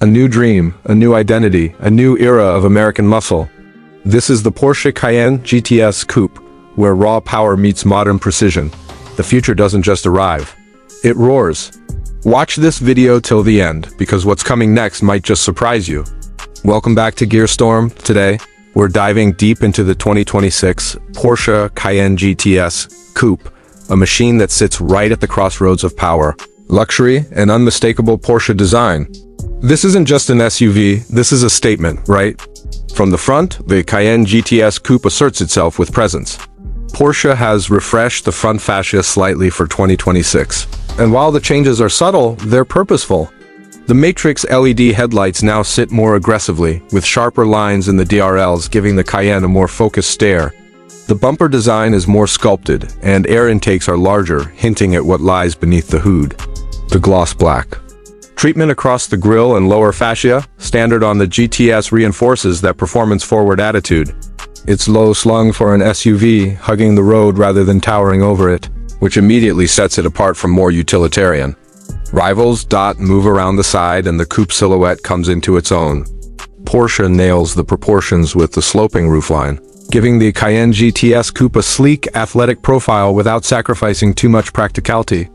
A new dream, a new identity, a new era of American muscle. This is the Porsche Cayenne GTS Coupe, where raw power meets modern precision. The future doesn't just arrive, it roars. Watch this video till the end, because what's coming next might just surprise you. Welcome back to Gearstorm. Today, we're diving deep into the 2026 Porsche Cayenne GTS Coupe, a machine that sits right at the crossroads of power, luxury, and unmistakable Porsche design. This isn't just an SUV, this is a statement, right? From the front, the Cayenne GTS Coupe asserts itself with presence. Porsche has refreshed the front fascia slightly for 2026. And while the changes are subtle, they're purposeful. The Matrix LED headlights now sit more aggressively, with sharper lines in the DRLs giving the Cayenne a more focused stare. The bumper design is more sculpted, and air intakes are larger, hinting at what lies beneath the hood. The gloss black treatment across the grille and lower fascia, standard on the GTS, reinforces that performance-forward attitude. It's low-slung for an SUV, hugging the road rather than towering over it, which immediately sets it apart from more utilitarian rivals. Move around the side and the coupe silhouette comes into its own. Porsche nails the proportions with the sloping roofline, giving the Cayenne GTS Coupe a sleek, athletic profile without sacrificing too much practicality.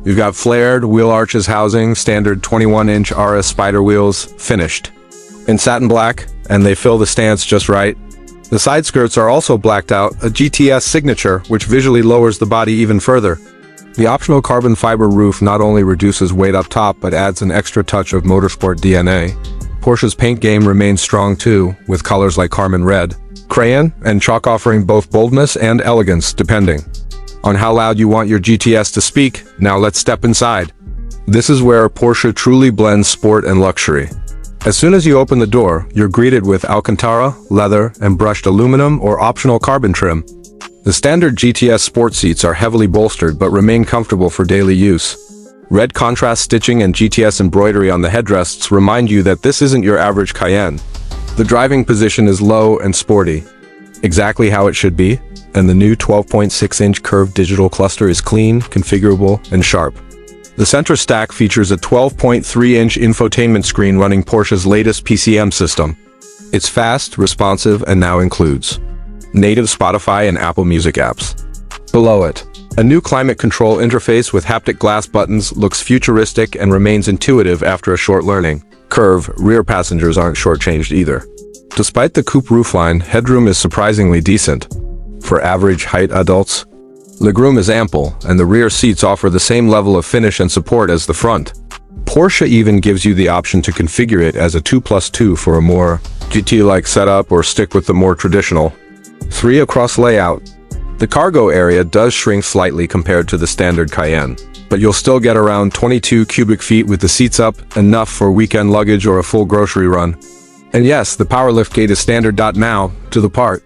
You've got flared wheel arches housing, standard 21-inch RS Spider wheels, finished in satin black, and they fill the stance just right. The side skirts are also blacked out, a GTS signature, which visually lowers the body even further. The optional carbon fiber roof not only reduces weight up top, but adds an extra touch of motorsport DNA. Porsche's paint game remains strong too, with colors like Carmine Red, Crayon, and Chalk offering both boldness and elegance, depending on how loud you want your GTS to speak. Now let's step inside. This is where Porsche truly blends sport and luxury. As soon as you open the door, you're greeted with Alcantara, leather, and brushed aluminum or optional carbon trim. The standard GTS sport seats are heavily bolstered but remain comfortable for daily use. Red contrast stitching and GTS embroidery on the headrests remind you that this isn't your average Cayenne. The driving position is low and sporty, exactly how it should be, and the new 12.6-inch curved digital cluster is clean, configurable, and sharp. The center stack features a 12.3-inch infotainment screen running Porsche's latest PCM system. It's fast, responsive, and now includes native Spotify and Apple Music apps. Below it, a new climate control interface with haptic glass buttons looks futuristic and remains intuitive after a short learning curve. Rear passengers aren't shortchanged either. Despite the coupe roofline, headroom is surprisingly decent. For average height adults, legroom is ample, and the rear seats offer the same level of finish and support as the front. Porsche even gives you the option to configure it as a 2+2 for a more GT-like setup, or stick with the more traditional 3 across layout. The cargo area does shrink slightly compared to the standard Cayenne, but you'll still get around 22 cubic feet with the seats up, enough for weekend luggage or a full grocery run. And yes, the power liftgate is standard. Now, to the part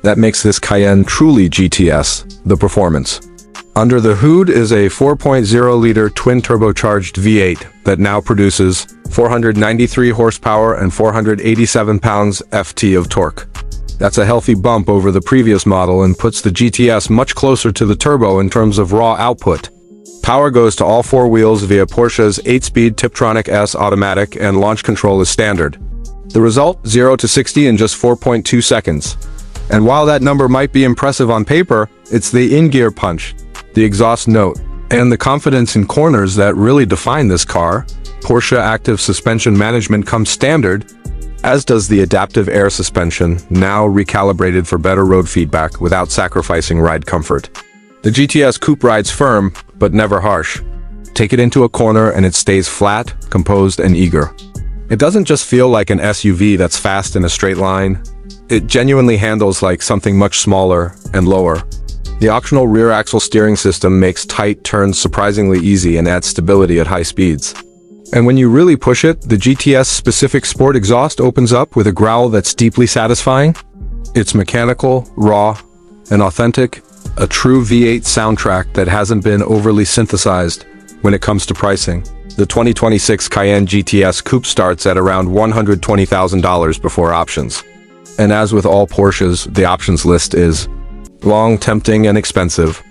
that makes this Cayenne truly GTS, the performance. Under the hood is a 4.0-liter twin-turbocharged V8 that now produces 493 horsepower and 487 pounds-ft of torque. That's a healthy bump over the previous model and puts the GTS much closer to the turbo in terms of raw output. Power goes to all four wheels via Porsche's 8-speed Tiptronic S automatic, and launch control is standard. The result, 0 to 60 in just 4.2 seconds. And while that number might be impressive on paper, it's the in-gear punch, the exhaust note, and the confidence in corners that really define this car. Porsche active suspension management comes standard, as does the adaptive air suspension, now recalibrated for better road feedback without sacrificing ride comfort. The GTS Coupe rides firm, but never harsh. Take it into a corner and it stays flat, composed, and eager. It doesn't just feel like an SUV that's fast in a straight line. It genuinely handles like something much smaller and lower. The optional rear axle steering system makes tight turns surprisingly easy and adds stability at high speeds. And when you really push it, the GTS-specific sport exhaust opens up with a growl that's deeply satisfying. It's mechanical, raw, and authentic, a true V8 soundtrack that hasn't been overly synthesized. When it comes to pricing, the 2026 Cayenne GTS Coupe starts at around $120,000 before options. And as with all Porsches, the options list is long, tempting, and expensive.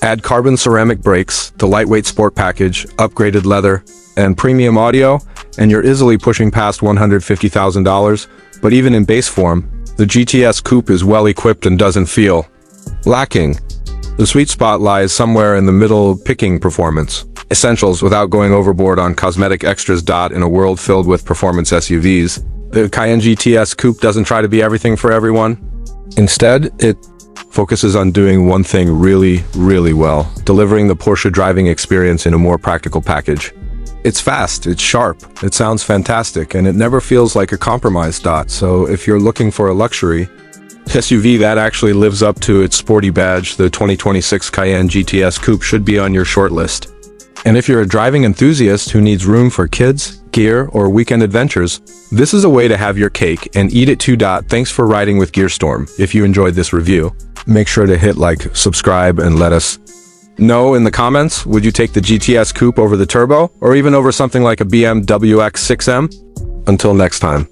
Add carbon ceramic brakes, the lightweight sport package, upgraded leather, and premium audio, and you're easily pushing past $150,000, but even in base form, the GTS Coupe is well equipped and doesn't feel lacking. The sweet spot lies somewhere in the middle, picking performance essentials without going overboard on cosmetic extras. In a world filled with performance SUVs, the Cayenne GTS Coupe doesn't try to be everything for everyone. Instead, it focuses on doing one thing really, really well, delivering the Porsche driving experience in a more practical package. It's fast, it's sharp, it sounds fantastic, and it never feels like a compromise. So if you're looking for a luxury SUV that actually lives up to its sporty badge, the 2026 Cayenne GTS Coupe should be on your shortlist. And if you're a driving enthusiast who needs room for kids, gear, or weekend adventures, this is a way to have your cake and eat it too. Thanks for riding with Gearstorm. If you enjoyed this review, make sure to hit like, subscribe, and let us know in the comments, would you take the GTS Coupe over the Turbo, or even over something like a BMW X6M? Until next time.